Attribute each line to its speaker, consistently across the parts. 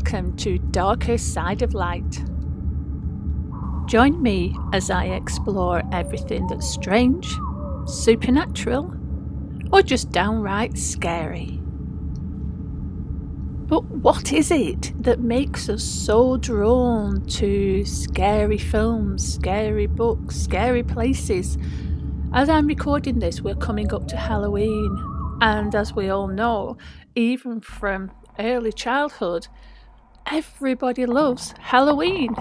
Speaker 1: welcome to Darker Side of Light. Join me as I explore everything that's strange, supernatural, or just downright scary. But what is it that makes us so drawn to scary films, scary books, scary places? As I'm recording this, we're coming up to Halloween, and as we all know, even from early childhood, everybody loves Halloween.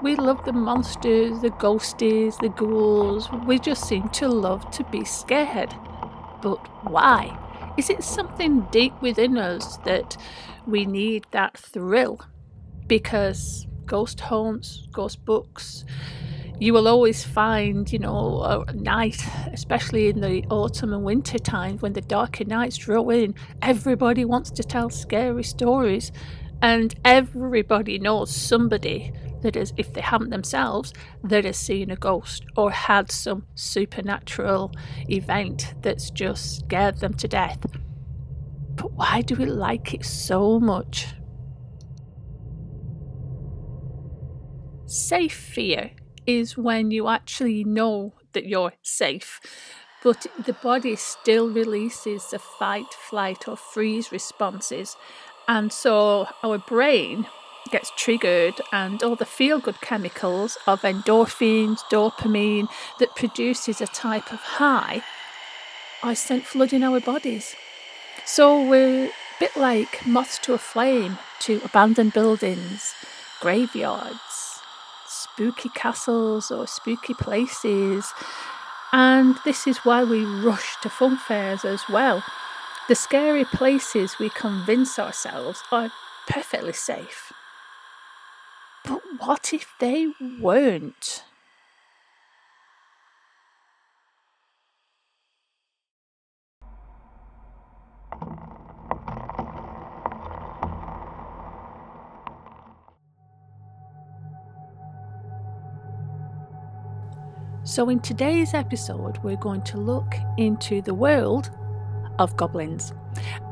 Speaker 1: We love the monsters, the ghosties, the ghouls. We just seem to love to be scared. But why? Is it something deep within us that we need that thrill? Because ghost haunts, ghost books, you will always find, a night, especially in the autumn and winter time when the darker nights draw in, everybody wants to tell scary stories, and everybody knows somebody that is, if they haven't themselves, that has seen a ghost or had some supernatural event that's just scared them to death. But why do we like it so much? Safe fear is when you actually know that you're safe, but the body still releases the fight, flight, or freeze responses. And so our brain gets triggered, and all the feel-good chemicals of endorphins, dopamine, that produces a type of high are sent flooding our bodies. So we're a bit like moths to a flame to abandoned buildings, graveyards, spooky castles or spooky places. And this is why we rush to fun fairs as well. The scary places we convince ourselves are perfectly safe. But what if they weren't? So in today's episode, we're going to look into the world of goblins.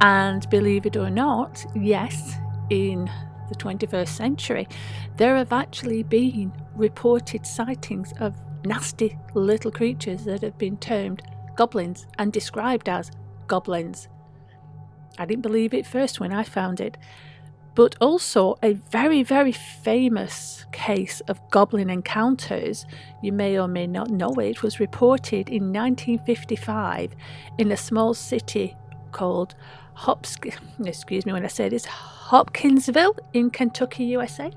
Speaker 1: And believe it or not, yes, in the 21st century, there have actually been reported sightings of nasty little creatures that have been termed goblins and described as goblins. I didn't believe it first when I found it. But also a very, very famous case of goblin encounters, you may or may not know it, was reported in 1955 in a small city called Hopkinsville in Kentucky, USA.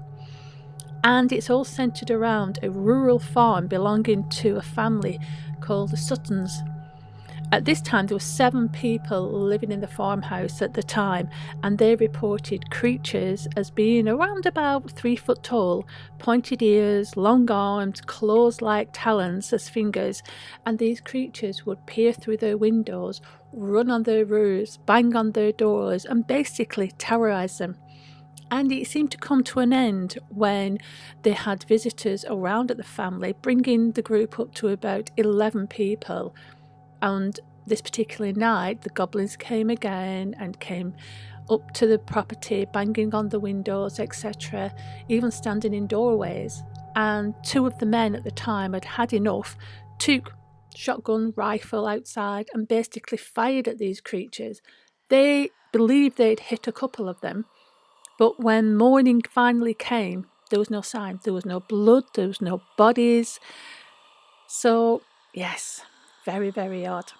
Speaker 1: And it's all centered around a rural farm belonging to a family called the Suttons. At this time, there were 7 people living in the farmhouse at the time, and they reported creatures as being around about 3 foot tall, pointed ears, long arms, claws like talons as fingers, and these creatures would peer through their windows, run on their roofs, bang on their doors, and basically terrorize them. And it seemed to come to an end when they had visitors around at the family, bringing the group up to about 11 people. And this particular night, the goblins came again and came up to the property, banging on the windows, etc., even standing in doorways. And 2 of the men at the time had had enough, took shotgun rifle outside and basically fired at these creatures. They believed they'd hit a couple of them, but when morning finally came, there was no sign. There was no blood, there was no bodies. So, yes, very, very odd.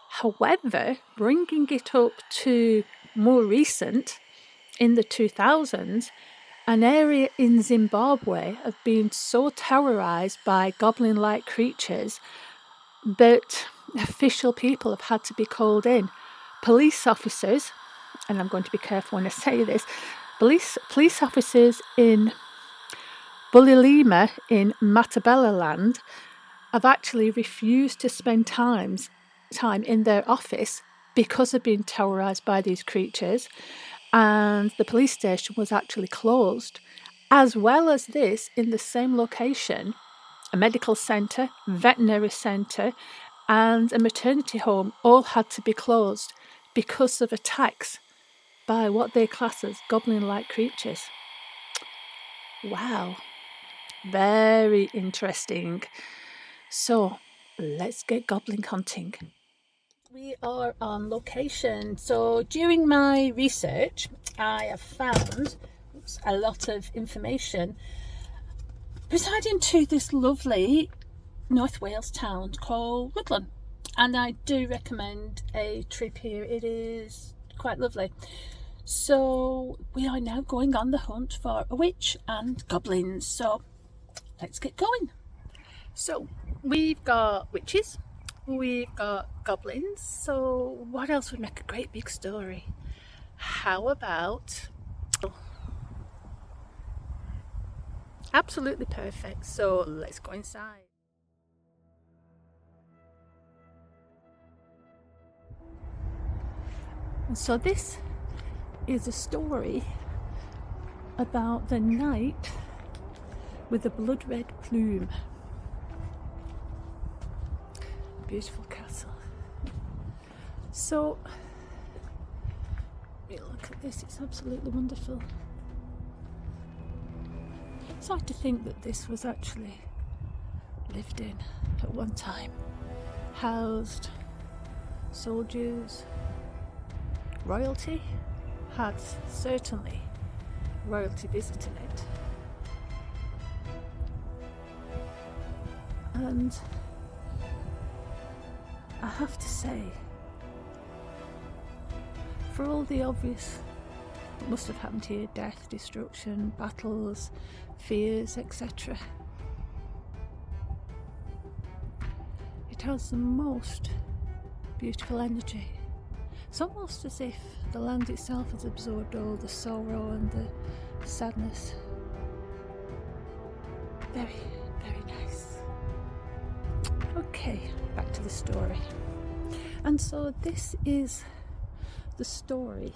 Speaker 1: However, bringing it up to more recent, in the 2000s, an area in Zimbabwe have been so terrorised by goblin-like creatures that official people have had to be called in. Police officers, and I'm going to be careful when I say this, police officers in Bulilima in Matabeleland have actually refused to spend time in their office because of being terrorised by these creatures, and the police station was actually closed. As well as this, in the same location, a medical centre, veterinary centre, and a maternity home all had to be closed because of attacks by what they class as goblin-like creatures. Wow, very interesting. So let's get goblin hunting. We are on location. So during my research, I have found a lot of information presiding to this lovely North Wales town called Rhuddlan, and I do recommend a trip here. It is quite lovely. So we are now going on the hunt for a witch and goblins, so let's get going. So we've got witches, we've got goblins, so what else would make a great big story? How about... Absolutely perfect. So let's go inside. And so this is a story about the knight with the blood red plume. Beautiful castle. So look at this, it's absolutely wonderful. It's hard to think that this was actually lived in at one time. Housed soldiers, royalty had certainly royalty visiting it. And I have to say, for all the obvious that must have happened here, death, destruction, battles, fears, etc., it has the most beautiful energy. It's almost as if the land itself has absorbed all the sorrow and the sadness. Very, very nice. Okay, back to the story. And so this is the story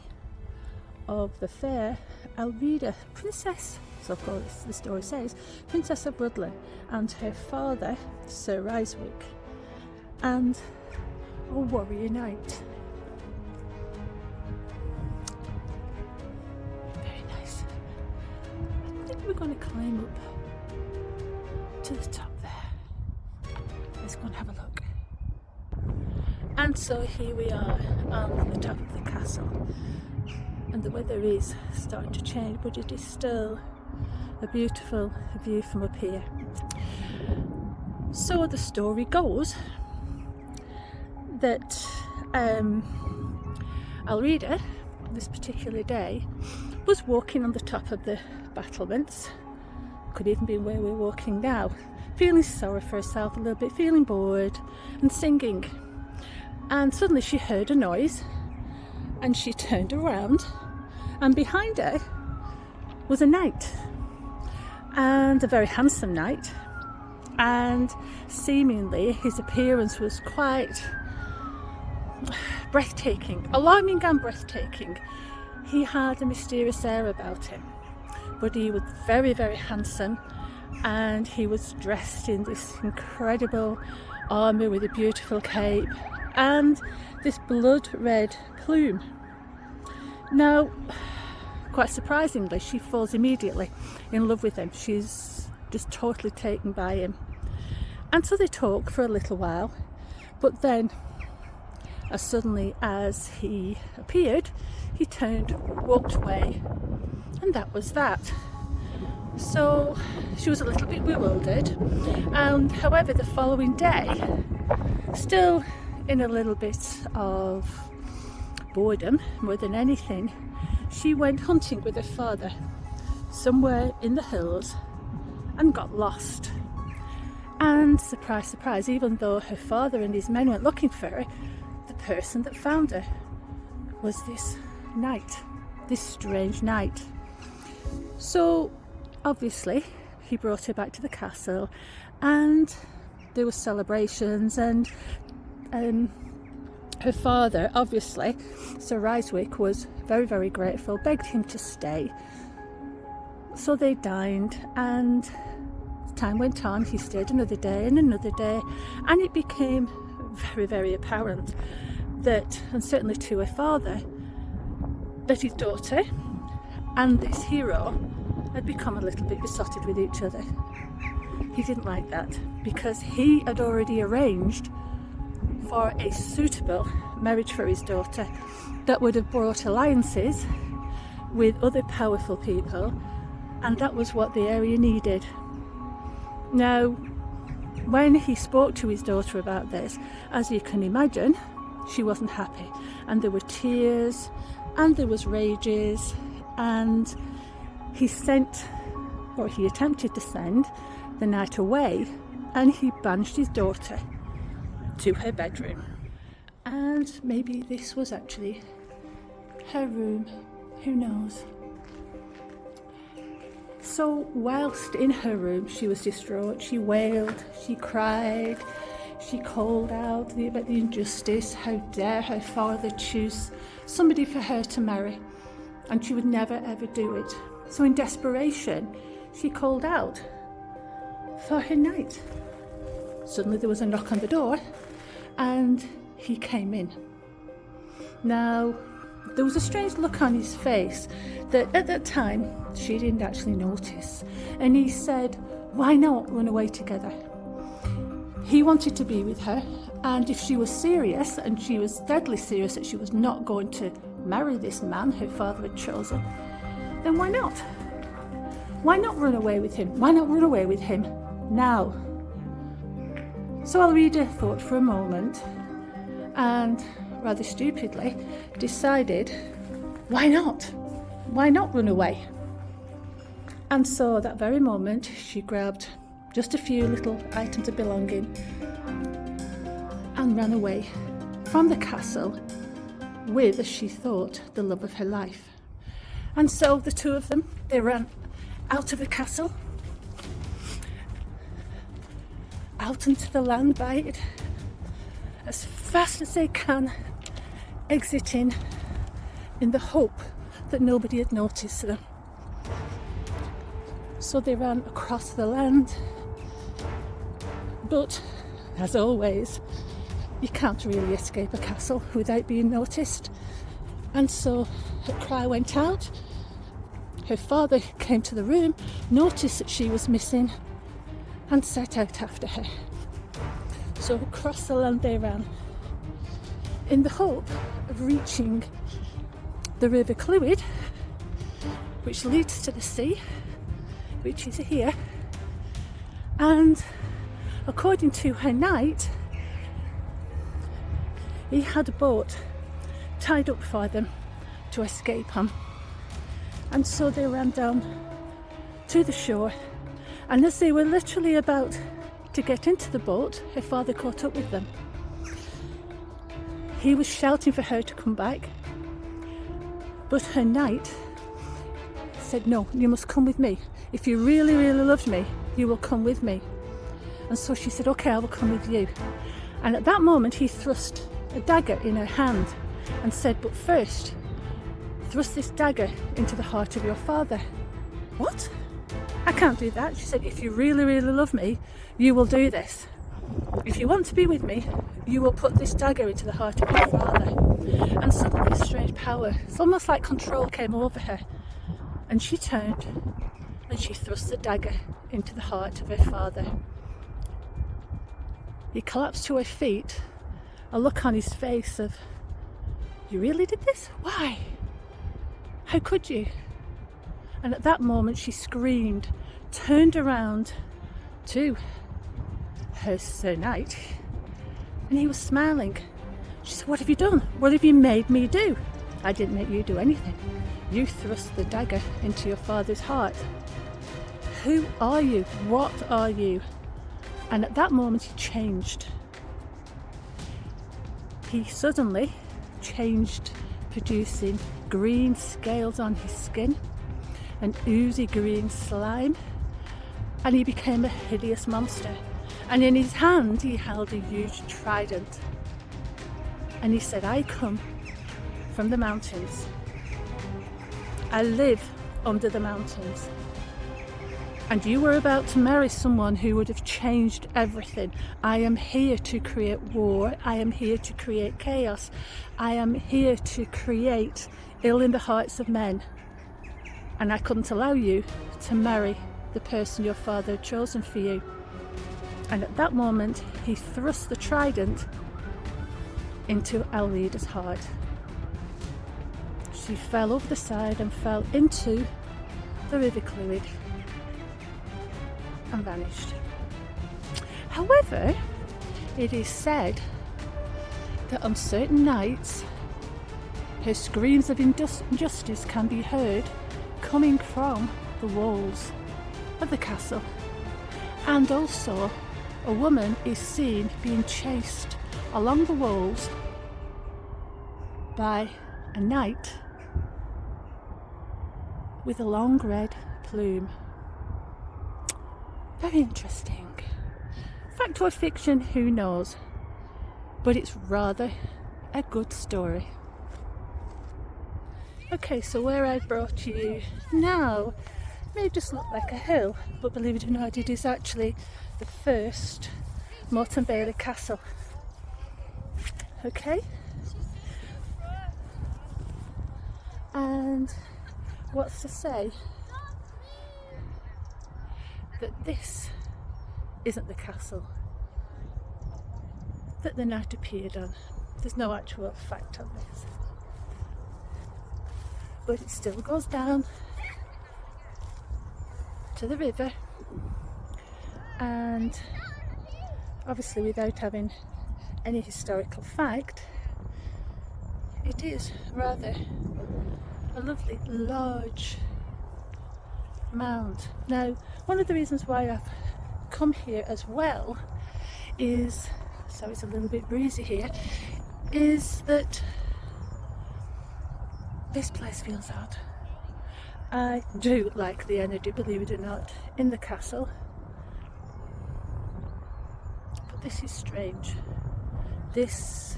Speaker 1: of the fair Elrida, princess, so of course the story says, Princess of Rhuddlan, and her father, Sir Ryswick, and a warrior knight. We're going to climb up to the top there. Let's go and have a look. And so here we are on the top of the castle, and the weather is starting to change, but it is still a beautiful view from up here. So the story goes that Elrida, this particular day, was walking on the top of the battlements, could even be where we're walking now, feeling sorry for herself a little bit, feeling bored and singing. And suddenly she heard a noise and she turned around, and behind her was a knight, and a very handsome knight, and seemingly his appearance was quite breathtaking, alarming and breathtaking. He had a mysterious air about him, but he was very, very handsome, and he was dressed in this incredible armour with a beautiful cape and this blood red plume. Now, quite surprisingly, she falls immediately in love with him. She's just totally taken by him. And so they talk for a little while, but then as suddenly as he appeared, he turned, walked away, and that was that. So she was a little bit bewildered, and however the following day, still in a little bit of boredom more than anything, she went hunting with her father somewhere in the hills and got lost. And surprise, surprise, even though her father and his men went looking for her, the person that found her was this knight, this strange knight. So obviously he brought her back to the castle, and there were celebrations, and her father, obviously Sir Ryswick, was very, very grateful, begged him to stay. So they dined, and time went on. He stayed another day and another day, and it became very, very apparent that, and certainly to her father, that his daughter and this hero had become a little bit besotted with each other. He didn't like that because he had already arranged for a suitable marriage for his daughter that would have brought alliances with other powerful people, and that was what the area needed. Now, when he spoke to his daughter about this, as you can imagine, she wasn't happy, and there were tears and there was rages, and he attempted to send the night away, and he banished his daughter to her bedroom. And maybe this was actually her room, who knows. So whilst in her room she was distraught, she wailed, she cried, she called out about the injustice. How dare her father choose somebody for her to marry, and she would never ever do it. So in desperation she called out for her knight. Suddenly there was a knock on the door and he came in. Now, there was a strange look on his face that at that time she didn't actually notice. And he said, why not run away together? He wanted to be with her, and if she was serious, and she was deadly serious that she was not going to marry this man her father had chosen, then why not? Why not run away with him? Why not run away with him now? So our reader thought for a moment and rather stupidly decided, why not? Why not run away? And so that very moment she grabbed just a few little items of belonging and ran away from the castle with, as she thought, the love of her life. And so the two of them, they ran out of the castle, out into the land by it, as fast as they can, exiting in the hope that nobody had noticed them. So they ran across the land, but as always, you can't really escape a castle without being noticed. And so her cry went out. Her father came to the room, noticed that she was missing, and set out after her. So across the land they ran, in the hope of reaching the River Clwyd, which leads to the sea, which is here. And according to her knight, he had a boat tied up for them to escape on. And so they ran down to the shore, and as they were literally about to get into the boat, her father caught up with them. He was shouting for her to come back, but her knight said, no, you must come with me. If you really, really loved me, you will come with me. And so she said, okay, I will come with you. And at that moment he thrust a dagger in her hand and said, but first, thrust this dagger into the heart of your father. What? I can't do that. She said, if you really, really love me, you will do this. If you want to be with me, you will put this dagger into the heart of your father. And suddenly a strange power, it's almost like control, came over her. And she turned and she thrust the dagger into the heart of her father. He collapsed to her feet, a look on his face of, you really did this? Why? How could you? And at that moment she screamed, turned around to her Sir Knight, and he was smiling. She said, what have you done? What have you made me do? I didn't make you do anything. You thrust the dagger into your father's heart. Who are you? What are you? And at that moment he changed. He suddenly changed, producing green scales on his skin, an oozy green slime, and he became a hideous monster. And in his hand he held a huge trident. And he said, I come from the mountains. I live under the mountains. and you were about to marry someone who would have changed everything. I am here to create war. I am here to create chaos. I am here to create ill in the hearts of men. And I couldn't allow you to marry the person your father had chosen for you. And at that moment, he thrust the trident into Alrida's heart. She fell over the side and fell into the river Clwyd and vanished. However, it is said that on certain nights, her screams of injustice can be heard coming from the walls of the castle. And also, a woman is seen being chased along the walls by a knight with a long red plume. Very interesting. Fact or fiction, who knows? But it's rather a good story. Okay, so where I brought you now may just look like a hill, but believe it or not, it is actually the first Moreton Bailey castle. Okay? And what's to say that this isn't the castle that the knight appeared on? There's no actual fact on this, but it still goes down to the river, and obviously without having any historical fact, it is rather a lovely large mound. Now, one of the reasons why I've come here as well is, so it's a little bit breezy here, is that this place feels odd. I do like the energy, believe it or not, in the castle, but this is strange. This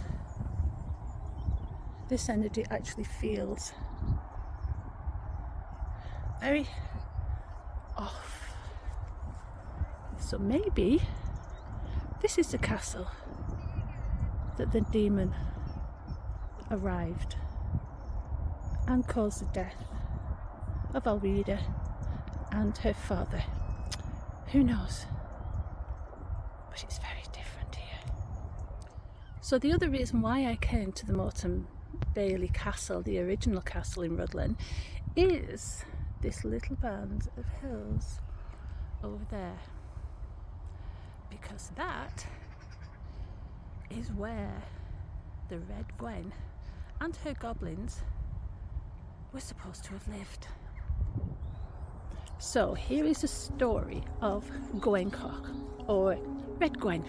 Speaker 1: energy actually feels very off. So maybe this is the castle that the demon arrived and caused the death of Alrida and her father. Who knows? But it's very different here. So the other reason why I came to the Moreton Bailey castle, the original castle in Rhuddlan, is this little band of hills over there, because that is where the Red Gwen and her goblins were supposed to have lived. So here is the story of Gwencock, or Red Gwen.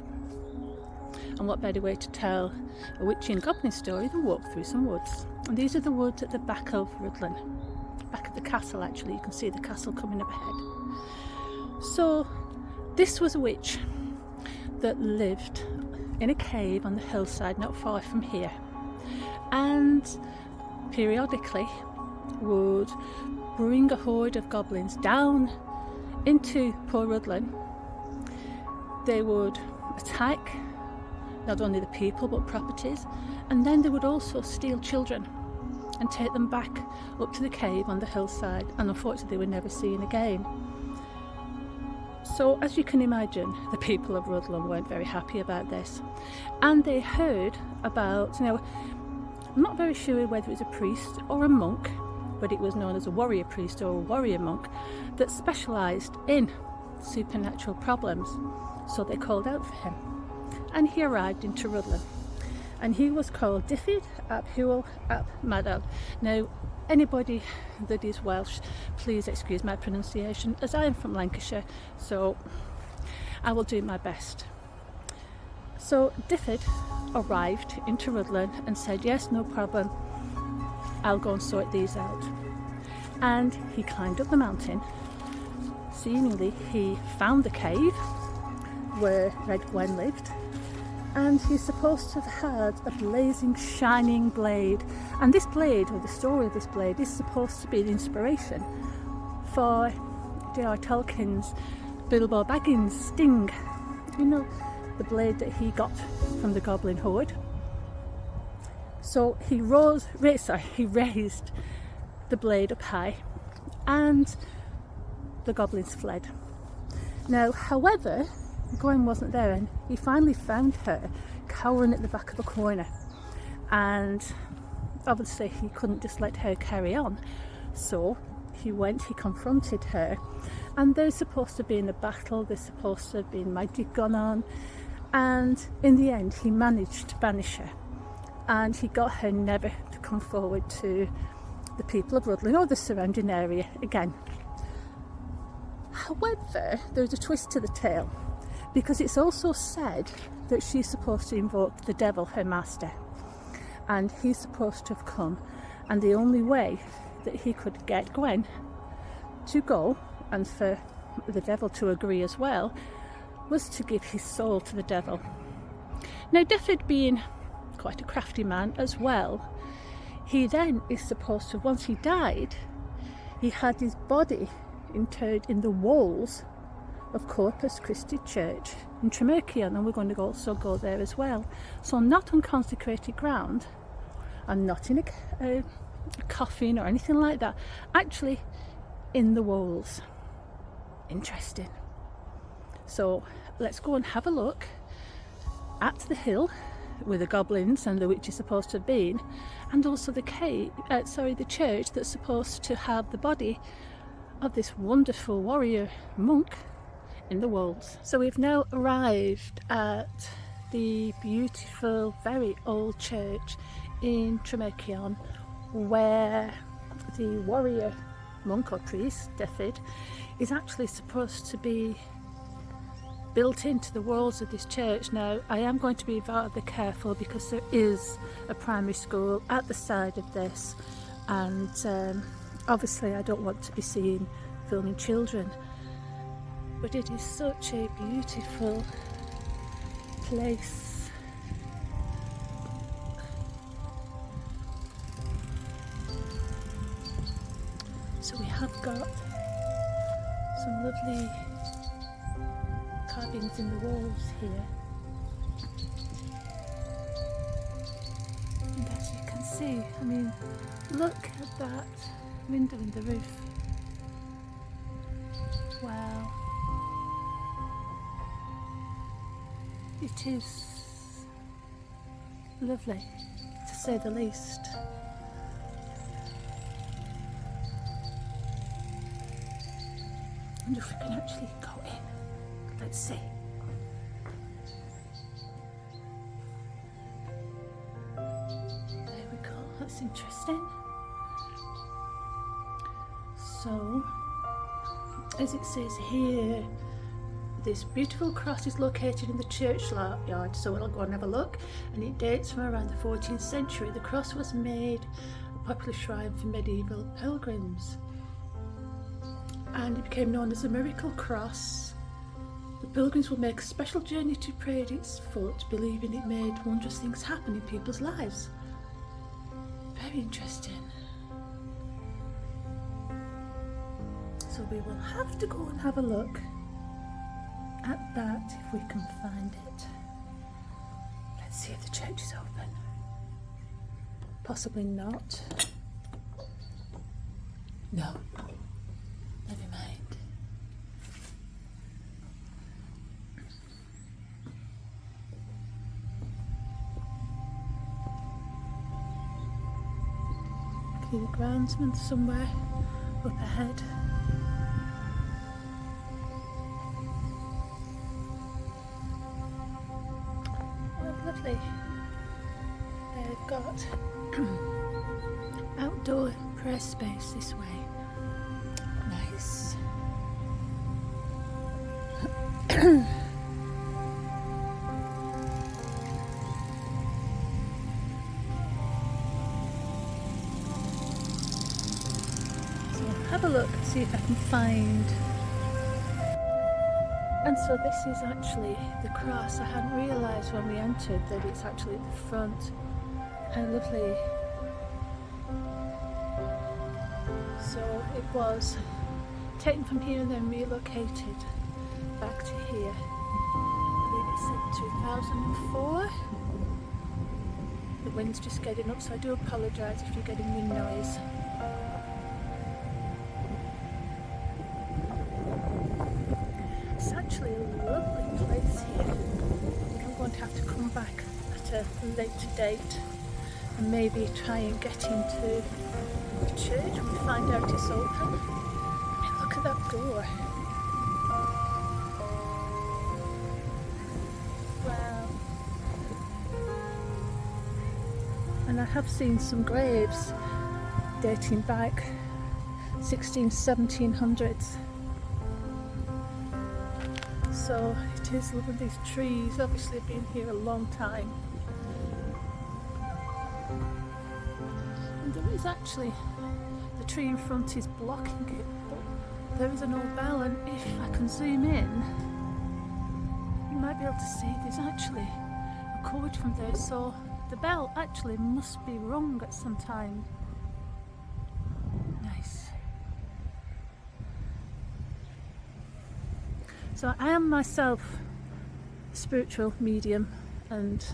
Speaker 1: And what better way to tell a witchy and goblin story than walk through some woods. And these are the woods at the back of Rhuddlan, back of the castle actually. You can see the castle coming up ahead. So this was a witch that lived in a cave on the hillside not far from here, and periodically would bring a horde of goblins down into poor Rhuddlan. They would attack not only the people but properties, and then they would also steal children and take them back up to the cave on the hillside, and unfortunately they were never seen again. So as you can imagine, the people of Rhuddlan weren't very happy about this, and they heard about, now I'm not very sure whether it was a priest or a monk, but it was known as a warrior priest or a warrior monk that specialised in supernatural problems. So they called out for him, and he arrived into Rhuddlan, and he was called Diffid ap Hywel ap Madog. Now, anybody that is Welsh, please excuse my pronunciation, as I am from Lancashire, so I will do my best. So Diffid arrived into Rhuddlan and said, yes, no problem, I'll go and sort these out. And he climbed up the mountain. Seemingly he found the cave where Red Gwen lived, and he's supposed to have had a blazing, shining blade. And this blade, or the story of this blade, is supposed to be the inspiration for J.R. Tolkien's Bilbo Baggins' sting. You know, the blade that he got from the Goblin horde. So he raised the blade up high, and the goblins fled. Now, however, Gwen wasn't there, and he finally found her cowering at the back of a corner, and obviously he couldn't just let her carry on, so he confronted her, and they're supposed to be in a battle, there's supposed to have been magic gone on, and in the end he managed to banish her, and he got her never to come forward to the people of Rhuddlan or the surrounding area again. However, there's a twist to the tale, because it's also said that she's supposed to invoke the devil, her master, and he's supposed to have come, and the only way that he could get Gwen to go, and for the devil to agree as well, was to give his soul to the devil. Now, Deford being quite a crafty man as well, he then is supposed to, once he died, he had his body interred in the walls of Corpus Christi Church in Tremerchion, and we're going to also go there as well. So not on consecrated ground, and not in a coffin or anything like that, actually in the walls. Interesting. So let's go and have a look at the hill where the goblins and the witch is supposed to have been, and also the church that's supposed to have the body of this wonderful warrior monk in the walls. So we've now arrived at the beautiful, very old church in Tremerchion, where the warrior monk or priest, Deford, is actually supposed to be built into the walls of this church. Now, I am going to be rather careful because there is a primary school at the side of this, and obviously I don't want to be seen filming children, but it is such a beautiful place. So we have got some lovely carvings in the walls here, and as you can see, I mean, look at that window in the roof. Wow, it is lovely, to say the least. I wonder if we can actually go in. Let's see. There we go, that's interesting. So, as it says here, this beautiful cross is located in the churchyard, so we'll go and have a look, and it dates from around the 14th century. The cross was made a popular shrine for medieval pilgrims, and it became known as the Miracle Cross. The pilgrims would make a special journey to pray at its foot, believing it made wondrous things happen in people's lives. Very interesting. So we will have to go and have a look at that if we can find it. Let's see if the church is open. Possibly not. No. Never mind. Okay, the groundsman somewhere up ahead. Lovely. They've got outdoor prayer space this way. Nice. So have a look, see if I can find. And so this is actually the cross. I hadn't realised when we entered that it's actually at the front. How lovely. So it was taken from here and then relocated back to here. I believe it said 2004. The wind's just getting up, so I do apologise if you're getting wind noise. It's actually a lovely place here. I think I'm going to have to come back at a later date and maybe try and get into the church when we find out it's open. I mean, look at that door. Wow. And I have seen some graves dating back 1700s. So it is lovely. These trees obviously have been here a long time. And there is actually, the tree in front is blocking it, but there is an old bell, and if I can zoom in, you might be able to see there's actually a cord from there, so the bell actually must be rung at some time. Nice. So I am myself a spiritual medium, and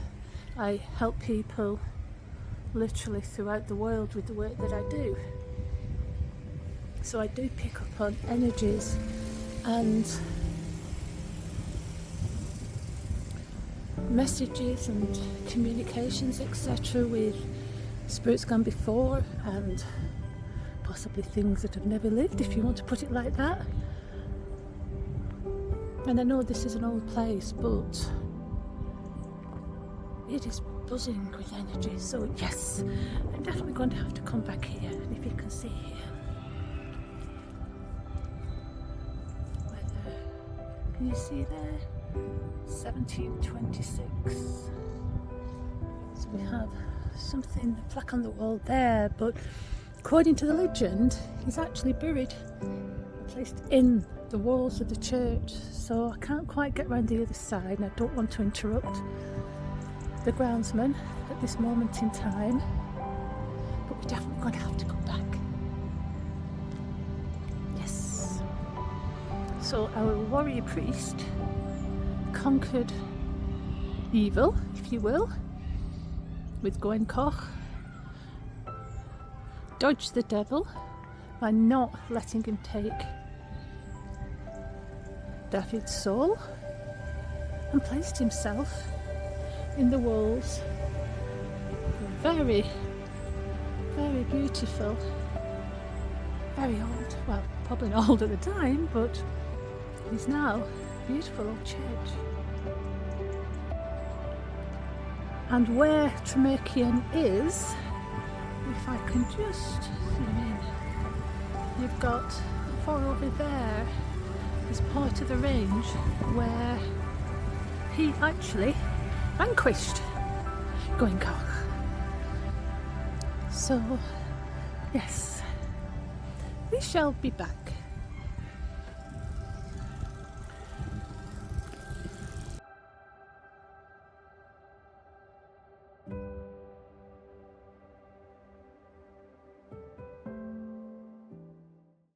Speaker 1: I help people literally throughout the world with the work that I do. So I do pick up on energies and messages and communications, etc., with spirits gone before and possibly things that have never lived, if you want to put it like that. And I know this is an old place, but it is buzzing with energy. So yes, I'm definitely going to have to come back here. And if you can see here, can you see there? 1726. So we have something, a plaque on the wall there, but according to the legend, he's actually buried, placed in the walls of the church. So I can't quite get around the other side, and I don't want to interrupt the groundsman at this moment in time, but we're definitely going to have to go back. Yes. So our warrior priest conquered evil, if you will, with Gwen Koch, dodged the devil by not letting him take David's soul, and placed himself in the walls. Very, very beautiful, very old, well, probably not old at the time, but is now a beautiful old church. And where Tremerkian is, if I can just zoom in, you've got far over there is part of the range where he actually vanquished Gwen Koch. So yes, we shall be back.